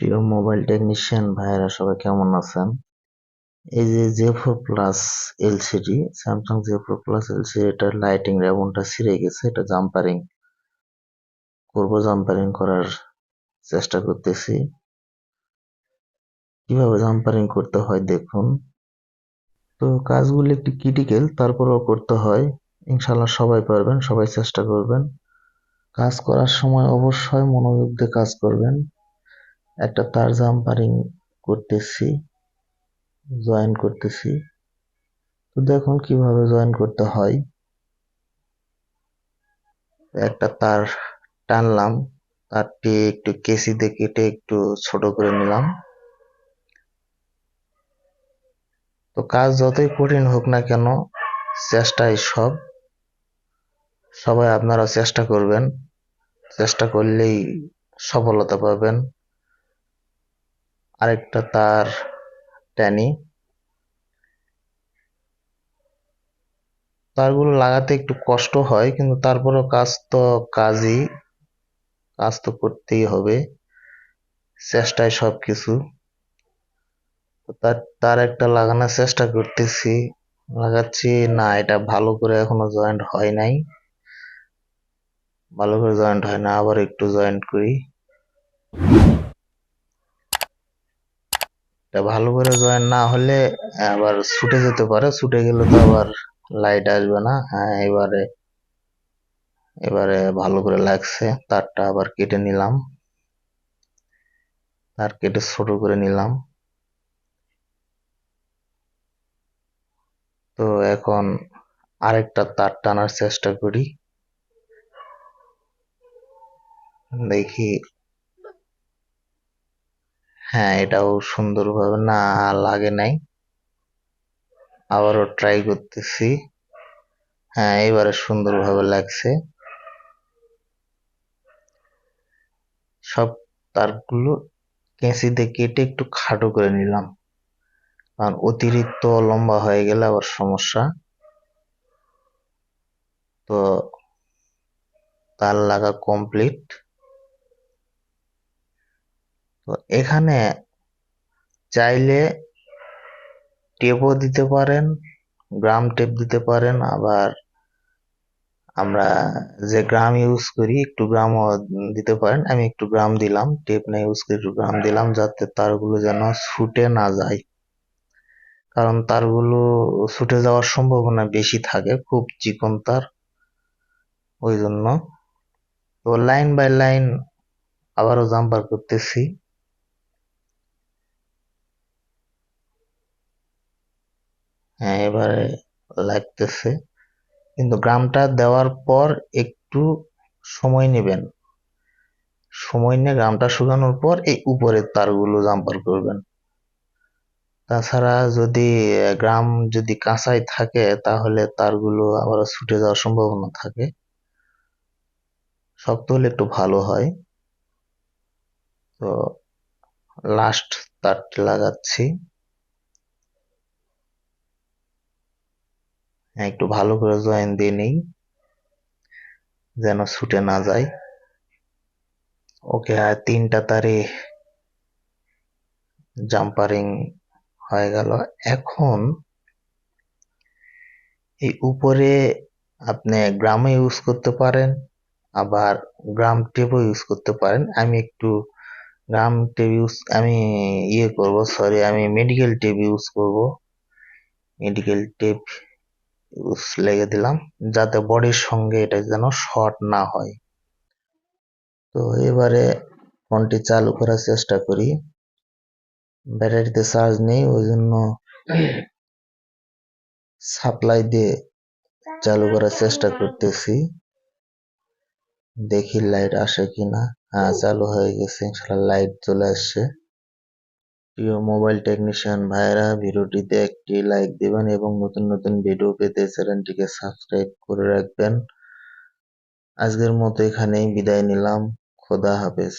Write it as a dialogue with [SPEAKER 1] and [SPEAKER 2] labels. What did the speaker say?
[SPEAKER 1] প্রিয় mobile technician ভাইয়েরা সবাই কেমন আছেন? এই যে J4 Plus LCD, Samsung J4 Plus LCD, এটার লাইটিং রিবনটা ছিঁড়ে গেছে। এটা জাম্পারিং করার চেষ্টা করতেছি। কিভাবে জাম্পারিং করতে হয় দেখুন। তো কাজগুলো একটু ক্রিটিক্যাল, তারপরেও করতে হয়। ইনশাল্লাহ সবাই পারবেন, সবাই চেষ্টা করবেন। কাজ করার সময় অবশ্যই মনোযোগ দিয়ে কাজ করবেন। একটা তার জাম্পারিং করতেছি, জয়েন করতেছি। তো দেখুন কিভাবে জয়েন করতে হয়। একটা তার টানলাম, তারটি একটু কেসি দিয়ে কেটে একটু ছোট করে নিলাম। তো কাজ যতই কঠিন হোক না কেন, চেষ্টাই সবাই আপনারা চেষ্টা করবেন, চেষ্টা করলেই সফলতা পাবেন। আরেকটা তার টানি, তারগুলো লাগাতে একটু কষ্ট হয়, কিন্তু তারপরও কাজ তো করতেই হবে, চেষ্টায় সবকিছু। তার একটা লাগানোর চেষ্টা করতেছি, লাগাচ্ছি না, এটা ভালো করে এখনো জয়েন্ট হয় নাই, আবার একটু জয়েন্ট করি। এটা ভালো করে জয়েন্ট না হলে আবার ছুটে যেতে পারে, ছুটে গেলে তো আবার লাইট আসবে না। হ্যাঁ, এবারে ভালো করে লাগছে। তারটা আবার কেটে নিলাম, তার কেটে ছোট করে নিলাম। তো এখন আরেকটা তার টানার চেষ্টা করি, দেখি। হ্যাঁ, এটাও সুন্দরভাবে না লাগে নাই, আবারও ট্রাই করতেছি। হ্যাঁ, এবারে সুন্দরভাবে লাগছে। সব তারগুলো কেঁচি দিয়ে কেটে একটু খাটো করে নিলাম, কারণ অতিরিক্ত লম্বা হয়ে গেলে আবার সমস্যা। তো তার লাগা কমপ্লিট। তো এখানে চাইলে টেপও দিতে পারেন, গ্রাম টেপ দিতে পারেন, আবার আমরা যে গ্রাম ইউজ করি একটু গ্রামও দিতে পারেন। আমি একটু গ্রাম দিলাম, টেপ না ইউজ করে একটু গ্রাম দিলাম, যাতে তারগুলো যেন ছুটে না যায়, কারণ তারগুলো ছুটে যাওয়ার সম্ভাবনা বেশি থাকে, খুব চিকন তার, ওই জন্য। তো লাইন বাই লাইন আবারও জাম্পার করতেছি। হ্যাঁ, এবারে লাগতেছে, কিন্তু গ্রামটা দেওয়ার পর একটু সময় নেবেন, সময় নিয়ে গ্রামটা শুকানোর পর এই উপরের তারগুলো জাম্পার করবেন। তাছাড়া যদি গ্রাম যদি কাঁচাই থাকে, তাহলে তারগুলো আবার ছুটে যাওয়ার সম্ভাবনা থাকে। শক্ত হলে একটু ভালো হয়। তো লাস্ট তারটি লাগাচ্ছি। হ্যাঁ, একটু ভালো করে জয়েন দিয়ে নেই, যেন ছুটে না যায়। ওকে, আর তিনটা তারে জাম্পারিং হয়ে গেল। এখন এই উপরে আপনি গ্রামে ইউজ করতে পারেন, আবার গ্রাম টেপও ইউজ করতে পারেন। আমি আমি মেডিকেল টেপ ইউজ করব। মেডিকেল টেপ লেগে দিলাম, যাতে বডির সঙ্গে এটা যেন শর্ট না হয়। তো এবারে ফোনটি চালু করার চেষ্টা করি। ব্যাটারিতে চার্জ নেই, ওই জন্য সাপ্লাই দিয়ে চালু করার চেষ্টা করতেছি, দেখি লাইট আসে কিনা। হ্যাঁ, চালু হয়ে গেছে, ইনশাল্লাহ লাইট চলে আসছে। প্রিয় মোবাইল টেকনিশিয়ান ভাইরা, ভিডিওটিতে একটি লাইক দিবেন এবং নতুন নতুন ভিডিও পেতে চ্যানেলটিকে সাবস্ক্রাইব করে রাখবেন। আজকের মতো এখানেই বিদায় নিলাম। খোদা হাফেজ।